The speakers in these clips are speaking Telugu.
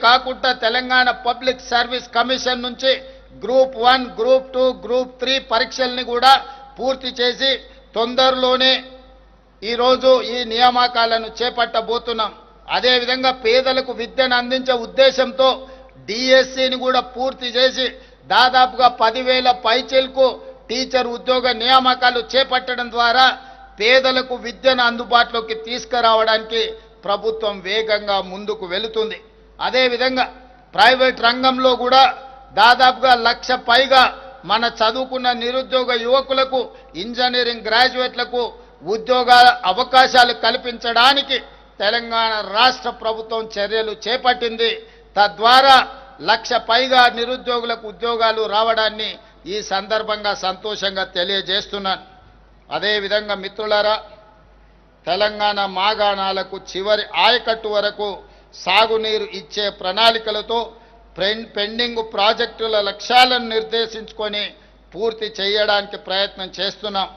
కాకుండా తెలంగాణ పబ్లిక్ సర్వీస్ కమిషన్ నుంచి గ్రూప్ 1, గ్రూప్ 2, గ్రూప్ 3 పరీక్షల్ని కూడా పూర్తి చేసి తొందరలోనే ఈరోజు ఈ నియామకాలను చేపట్టబోతున్నాం. అదేవిధంగా పేదలకు విద్యను అందించే ఉద్దేశంతో డిఎస్సిని కూడా పూర్తి చేసి దాదాపుగా 10,000 పైచిలకు టీచర్ ఉద్యోగ నియామకాలు చేపట్టడం ద్వారా పేదలకు విద్యను అందుబాటులోకి తీసుకురావడానికి ప్రభుత్వం వేగంగా ముందుకు వెళుతుంది. అదేవిధంగా ప్రైవేట్ రంగంలో కూడా దాదాపుగా 1,00,000 పైగా మన చదువుకున్న నిరుద్యోగ యువకులకు ఇంజనీరింగ్ గ్రాడ్యుయేట్లకు ఉద్యోగాల అవకాశాలు కల్పించడానికి తెలంగాణ రాష్ట్ర ప్రభుత్వం చర్యలు చేపట్టింది. తద్వారా 1,00,000 పైగా నిరుద్యోగులకు ఉద్యోగాలు రావడాన్ని ఈ సందర్భంగా సంతోషంగా తెలియజేస్తున్నాను. అదేవిధంగా మిత్రులారా, తెలంగాణ మాగాణాలకు చివరి ఆయకట్టు వరకు సాగునీరు ఇచ్చే ప్రణాళికలతో పెండింగ్ ప్రాజెక్టుల లక్ష్యాలను నిర్దేశించుకొని పూర్తి చేయడానికి ప్రయత్నం చేస్తున్నాం.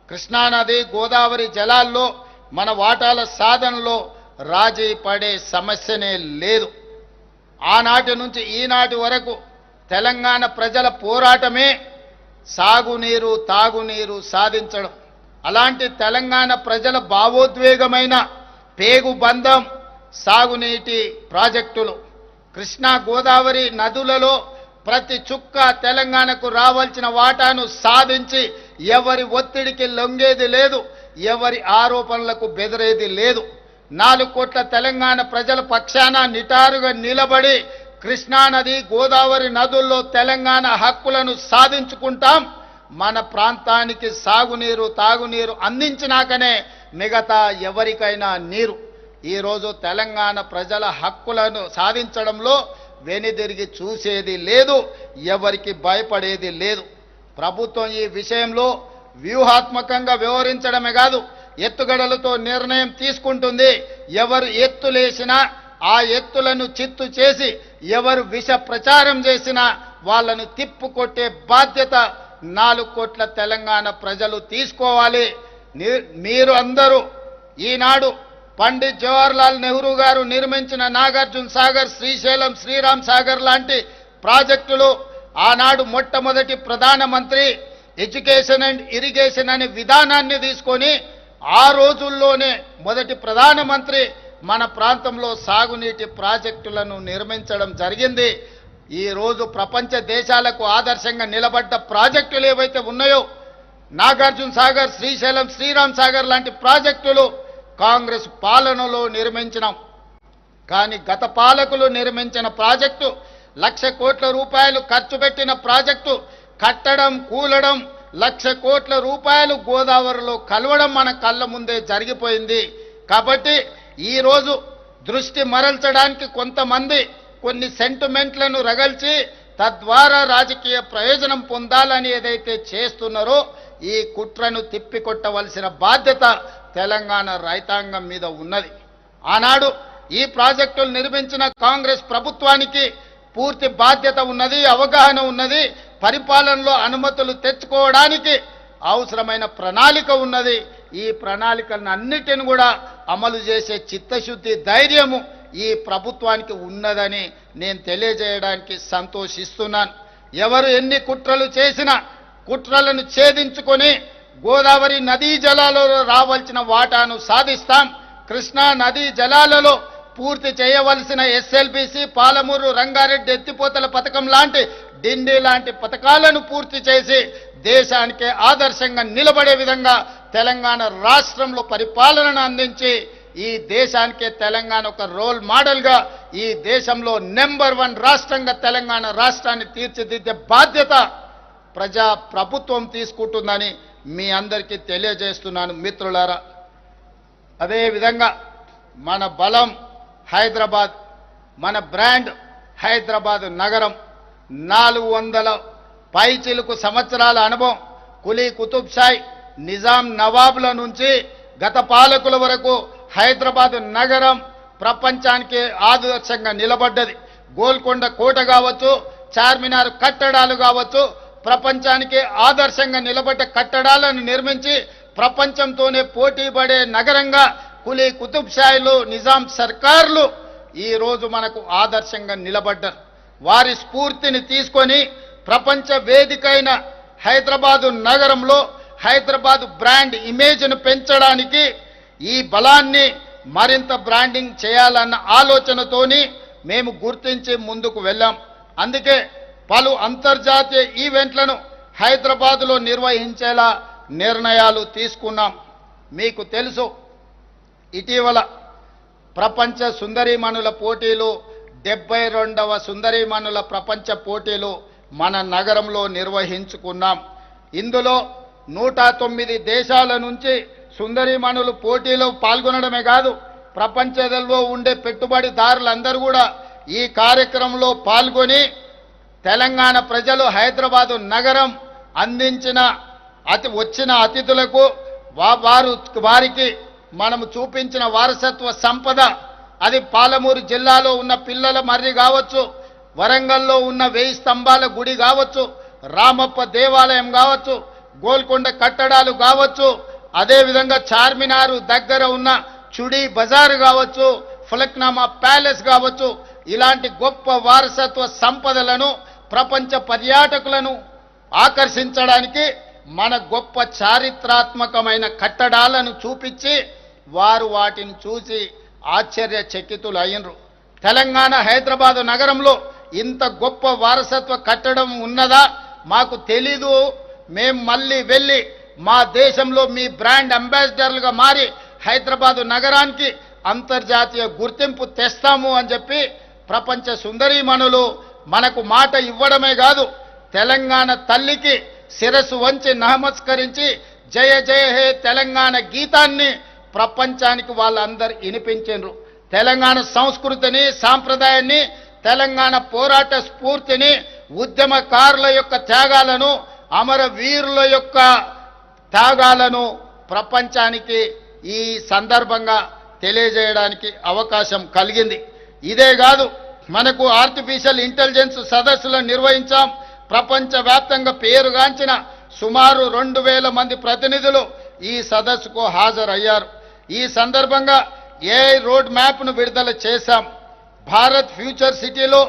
కృష్ణానది, గోదావరి జలాల్లో మన వాటాల సాధనలో రాజీ పడే సమస్యనే లేదు. ఆనాటి నుంచి ఈనాటి వరకు తెలంగాణ ప్రజల పోరాటమే సాగునీరు, తాగునీరు సాధించడం. అలాంటి తెలంగాణ ప్రజల భావోద్వేగమైన పేగుబంధం సాగునీటి ప్రాజెక్టులు. కృష్ణా, గోదావరి నదులలో ప్రతి చుక్క తెలంగాణకు రావాల్సిన వాటాను సాధించి ఎవరి ఒత్తిడికి లొంగేది లేదు, ఎవరి ఆరోపణలకు బెదిరేది లేదు. 4 కోట్ల తెలంగాణ ప్రజల పక్షాన నిటారుగా నిలబడి కృష్ణానది, గోదావరి నదుల్లో తెలంగాణ హక్కులను సాధించుకుంటాం. మన ప్రాంతానికి సాగునీరు, తాగునీరు అందించినాకనే మిగతా ఎవరికైనా నీరు. ఈరోజు తెలంగాణ ప్రజల హక్కులను సాధించడంలో వెనుదిరిగి చూసేది లేదు, ఎవరికి భయపడేది లేదు. ప్రభుత్వం ఈ విషయంలో వ్యూహాత్మకంగా వ్యవహరించడమే కాదు, ఎత్తుగడలతో నిర్ణయం తీసుకుంటుంది. ఎవరు ఎత్తులేసినా ఆ ఎత్తులను చిత్తు చేసి ఎవరు విష ప్రచారం చేసినా వాళ్ళను తిప్పుకొట్టే బాధ్యత 4 కోట్ల తెలంగాణ ప్రజలు తీసుకోవాలి. మీరు అందరూ ఈనాడు పండిత్ జవహర్లాల్ నెహ్రూ గారు నిర్మించిన నాగార్జున సాగర్, శ్రీశైలం, శ్రీరామ్ సాగర్ లాంటి ప్రాజెక్టులు ఆనాడు మొట్టమొదటి ప్రధానమంత్రి ఎడ్యుకేషన్ అండ్ ఇరిగేషన్ అనే విధానాన్ని తీసుకొని ఆ రోజుల్లోనే మొదటి ప్రధానమంత్రి మన ప్రాంతంలో సాగునీటి ప్రాజెక్టులను నిర్మించడం జరిగింది. ఈ రోజు ప్రపంచ దేశాలకు ఆదర్శంగా నిలబడ్డ ప్రాజెక్టులు ఏవైతే ఉన్నాయో నాగార్జున సాగర్, శ్రీశైలం, శ్రీరామ్ సాగర్ లాంటి ప్రాజెక్టులు కాంగ్రెస్ పాలనలో నిర్మించినాం. కానీ గత పాలకులు నిర్మించిన ప్రాజెక్టు 1,00,000 కోట్ల రూపాయలు ఖర్చు పెట్టిన ప్రాజెక్టు కట్టడం, కూలడం, 1,00,000 కోట్ల రూపాయలు గోదావరిలో కలవడం మన కళ్ళ ముందే జరిగిపోయింది. కాబట్టి ఈరోజు దృష్టి మరల్చడానికి కొంతమంది కొన్ని సెంటిమెంట్లను రగల్చి తద్వారా రాజకీయ ప్రయోజనం పొందాలని ఏదైతే చేస్తున్నారో ఈ కుట్రను తిప్పికొట్టవలసిన బాధ్యత తెలంగాణ రైతాంగం మీద ఉన్నది. ఆనాడు ఈ ప్రాజెక్టులు నిర్మించిన కాంగ్రెస్ ప్రభుత్వానికి పూర్తి బాధ్యత ఉన్నది, అవగాహన ఉన్నది. పరిపాలనలో అనుమతులు తెచ్చుకోవడానికి అవసరమైన ప్రణాళిక ఉన్నది. ఈ ప్రణాళికలను అన్నిటిని కూడా అమలు చేసే చిత్తశుద్ధి, ధైర్యము ఈ ప్రభుత్వానికి ఉన్నదని నేను తెలియజేయడానికి సంతోషిస్తున్నాను. ఎవరు ఎన్ని కుట్రలు చేసినా కుట్రలను ఛేదించుకొని గోదావరి నదీ జలాలలో రావాల్సిన వాటాను సాధిస్తాం. కృష్ణా నదీ జలాలలో పూర్తి చేయవలసిన ఎస్ఎల్బిసి, పాలమూరు, రంగారెడ్డి ఎత్తిపోతల పథకం లాంటి, డిండి లాంటి పథకాలను పూర్తి చేసి దేశానికే ఆదర్శంగా నిలబడే విధంగా తెలంగాణ రాష్ట్రంలో పరిపాలనను అందించి ఈ దేశానికే తెలంగాణ ఒక రోల్ మోడల్గా ఈ దేశంలో నెంబర్ 1 రాష్ట్రంగా తెలంగాణ రాష్ట్రాన్ని తీర్చిదిద్దే బాధ్యత ప్రజా ప్రభుత్వం తీసుకుంటుందని మీ అందరికీ తెలియజేస్తున్నాను మిత్రులారా. అదేవిధంగా మన బలం హైదరాబాద్, మన బ్రాండ్ హైదరాబాద్ నగరం. 400 పైచిలుకు సంవత్సరాల అనుభవం, కులీ కుతుబ్షాయి, నిజాం నవాబుల నుంచి గత పాలకుల వరకు హైదరాబాద్ నగరం ప్రపంచానికి ఆదర్శంగా నిలబడ్డది. గోల్కొండ కోట కావచ్చు, చార్మినార్ కట్టడాలు కావచ్చు, ప్రపంచానికి ఆదర్శంగా నిలబడ్డ కట్టడాలను నిర్మించి ప్రపంచంతోనే పోటీ పడే నగరంగా కులీ కుతుబ్షాయిలు, నిజాం సర్కార్లు ఈ రోజు మనకు ఆదర్శంగా నిలబడ్డారు. వారి స్ఫూర్తిని తీసుకొని ప్రపంచ వేదికైన హైదరాబాదు నగరంలో హైదరాబాదు బ్రాండ్ ఇమేజ్ను పెంచడానికి ఈ బలాన్ని మరింత బ్రాండింగ్ చేయాలన్న ఆలోచనతోని మేము గుర్తించి ముందుకు వెళ్ళాం. అందుకే పలు అంతర్జాతీయ ఈవెంట్లను హైదరాబాదులో నిర్వహించేలా నిర్ణయాలు తీసుకున్నాం. మీకు తెలుసు, ఇటీవల ప్రపంచ సుందరీమణుల పోటీలు 72వ సుందరీమణుల ప్రపంచ పోటీలు మన నగరంలో నిర్వహించుకున్నాం. ఇందులో 109 దేశాల నుంచి సుందరీమణులు పోటీలో పాల్గొనడమే కాదు, ప్రపంచంలో ఉండే పెట్టుబడిదారులందరూ కూడా ఈ కార్యక్రమంలో పాల్గొని తెలంగాణ ప్రజలు హైదరాబాదు నగరం అందించిన వచ్చిన అతిథులకు వారికి మనము చూపించిన వారసత్వ సంపద, అది పాలమూరు జిల్లాలో ఉన్న పిల్లల మర్రి కావచ్చు, వరంగల్లో ఉన్న 1000 స్తంభాల గుడి కావచ్చు, రామప్ప దేవాలయం కావచ్చు, గోల్కొండ కట్టడాలు కావచ్చు, అదేవిధంగా చార్మినారు దగ్గర ఉన్న చుడి బజారు కావచ్చు, ఫలక్నామా ప్యాలెస్ కావచ్చు, ఇలాంటి గొప్ప వారసత్వ సంపదలను ప్రపంచ పర్యాటకులను ఆకర్షించడానికి మన గొప్ప చారిత్రాత్మకమైన కట్టడాలను చూపించి వారు వాటిని చూసి ఆశ్చర్యచకితులు అయినరు. తెలంగాణ హైదరాబాదు నగరంలో ఇంత గొప్ప వారసత్వ కట్టడం ఉన్నదా మాకు తెలీదు, మేము మళ్ళీ వెళ్ళి మా దేశంలో మీ బ్రాండ్ అంబాసిడర్లుగా మారి హైదరాబాదు నగరానికి అంతర్జాతీయ గుర్తింపు తెస్తాము అని చెప్పి ప్రపంచ సుందరీమణులు మనకు మాట ఇవ్వడమే కాదు, తెలంగాణ తల్లికి శిరస్సు వంచి నమస్కరించి జయ జయ హే తెలంగాణ గీతాన్ని ప్రపంచానికి వాళ్ళందరూ వినిపించారు. తెలంగాణ సంస్కృతిని, సాంప్రదాయాన్ని, తెలంగాణ పోరాట స్ఫూర్తిని, ఉద్యమకారుల యొక్క త్యాగాలను, అమరవీరుల యొక్క త్యాగాలను ప్రపంచానికి ఈ సందర్భంగా తెలియజేయడానికి అవకాశం కలిగింది. ఇదే కాదు, మనకు ఆర్టిఫిషియల్ ఇంటెలిజెన్స్ సదస్సులను నిర్వహించాం. ప్రపంచవ్యాప్తంగా పేరుగాంచిన సుమారు 2000 మంది ప్రతినిధులు ఈ సదస్సుకు హాజరయ్యారు. ఈ సందర్భంగా ఏఐ రోడ్ మ్యాప్ను విడుదల చేశాం. భారత్ ఫ్యూచర్ సిటీలో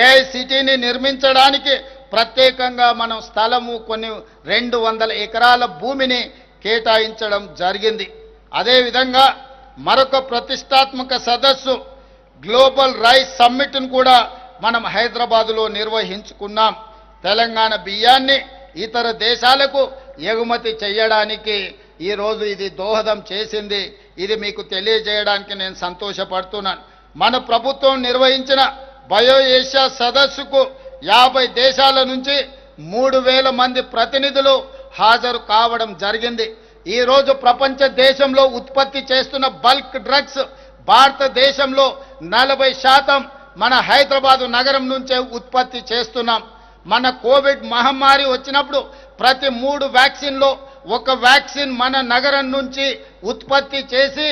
ఏఐ సిటీని నిర్మించడానికి ప్రత్యేకంగా మనం స్థలము కొన్ని 200 ఎకరాల భూమిని కేటాయించడం జరిగింది. అదేవిధంగా మరొక ప్రతిష్టాత్మక సదస్సు గ్లోబల్ రైస్ సమ్మిట్ను కూడా మనం హైదరాబాదులో నిర్వహించుకున్నాం. తెలంగాణ బియ్యాన్ని ఇతర దేశాలకు ఎగుమతి చేయడానికి ఈరోజు ఇది దోహదం చేసింది. ఇది మీకు తెలియజేయడానికి నేను సంతోషపడుతున్నాను. మన ప్రభుత్వం నిర్వహించిన బయో ఏషియా సదస్సుకు 50 దేశాల నుంచి 3000 మంది ప్రతినిధులు హాజరు కావడం జరిగింది. ఈరోజు ప్రపంచ దేశంలో ఉత్పత్తి చేస్తున్న బల్క్ డ్రగ్స్ భారతదేశంలో 40% మన హైదరాబాదు నగరం నుంచే ఉత్పత్తి చేస్తున్నాం. మన కోవిడ్ మహమ్మారి వచ్చినప్పుడు ప్రతి 3 వ్యాక్సిన్లో 1 వ్యాక్సిన్ మన నగరం నుంచి ఉత్పత్తి చేసి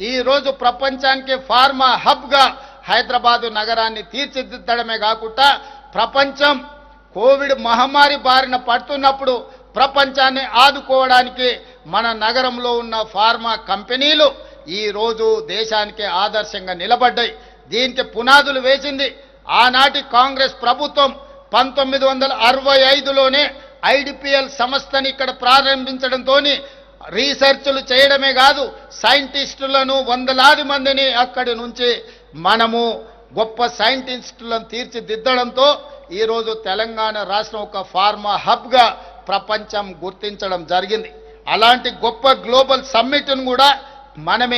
ఈరోజు ప్రపంచానికి ఫార్మా హబ్గా హైదరాబాదు నగరాన్ని తీర్చిదిద్దడమే కాకుండా ప్రపంచం కోవిడ్ మహమ్మారి బారిన పడుతున్నప్పుడు ప్రపంచాన్ని ఆదుకోవడానికి మన నగరంలో ఉన్న ఫార్మా కంపెనీలు ఈరోజు దేశానికి ఆదర్శంగా నిలబడ్డాయి. దీనికి పునాదులు వేసింది ఆనాటి కాంగ్రెస్ ప్రభుత్వం. 1965లోనే ఐడిపిఎల్ సంస్థని ఇక్కడ ప్రారంభించడంతో రీసెర్చ్లు చేయడమే కాదు, సైంటిస్టులను 100లాది మందిని అక్కడి నుంచి మనము గొప్ప సైంటిస్టులను తీర్చిదిద్దడంతో ఈరోజు తెలంగాణ రాష్ట్రం ఒక ఫార్మా హబ్గా ప్రపంచం గుర్తించడం జరిగింది. అలాంటి గొప్ప గ్లోబల్ సమ్మిట్ను కూడా మనమే